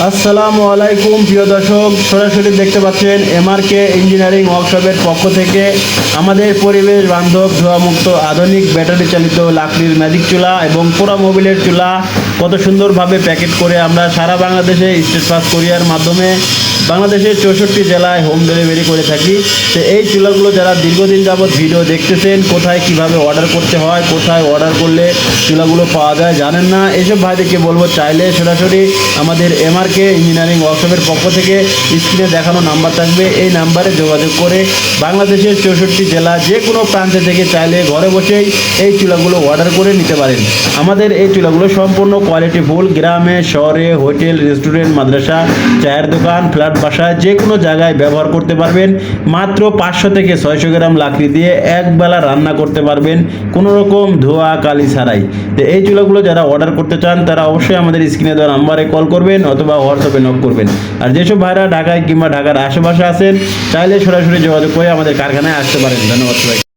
আসসালামু আলাইকুম প্রিয় দর্শক, সরাসরি দেখতে পাচ্ছেন এমআরকে ইঞ্জিনিয়ারিং ওয়ার্কশপের পক্ষ থেকে আমাদের পরিবেশ বান্ধব ধোঁয়ামুক্ত আধুনিক ব্যাটারি চালিত লাকড়ির ম্যাজিক চুলা এবং পোড়া মোবিলের চুলা কত সুন্দরভাবে প্যাকেট করে আমরা সারা বাংলাদেশে স্টেট পাস কোরিয়ার মাধ্যমে বাংলাদেশের 64 জেলায় হোম ডেলিভারি করে থাকি। তো এই চুলাগুলো যারা দীর্ঘদিন যাবৎ ভিডিও দেখতেছেন, কোথায় কিভাবে অর্ডার করতে হয়, কোথায় অর্ডার করলে চুলাগুলো পাওয়া যায় জানেন না, এইসব ভাইদেরকে বলবো চাইলে সরাসরি আমাদের এমআরকে ইঞ্জিনিয়ারিং ওয়ার্কশপের পক্ষ থেকে স্ক্রিনে দেখানো নাম্বার থাকবে, এই নাম্বারে যোগাযোগ করে বাংলাদেশের 64 জেলা যে কোনো প্রান্তে থেকে চাইলে ঘরে বসেই এই চুলাগুলো অর্ডার করে নিতে পারেন। আমাদের এই চুলাগুলো সম্পূর্ণ কোয়ালিটিফুল, গ্রামে শহরে হোটেল রেস্টুরেন্ট মাদ্রাসা চায়ের দোকান ফ্ল্যাট বাসায় যে কোনো জায়গায় ব্যবহার করতে পারবেন। মাত্র 500 থেকে 600 গ্রাম লাকড়ি দিয়ে একবেলা রান্না করতে পারবেন কোনো রকম ধোয়া কালি ছাড়াই। তো এই চুলাগুলো যারা অর্ডার করতে চান তারা অবশ্যই আমাদের স্ক্রিনে দেওয়া নাম্বারে কল করবেন অথবা হোয়াটসঅ্যাপে নক করবেন। আর যেসব ভাইরা ঢাকায় কিংবা ঢাকার আশেপাশে আছেন চাইলে সরাসরি যোগাযোগ করে আমাদের কারখানায় আসতে পারেন। ধন্যবাদ সবাই।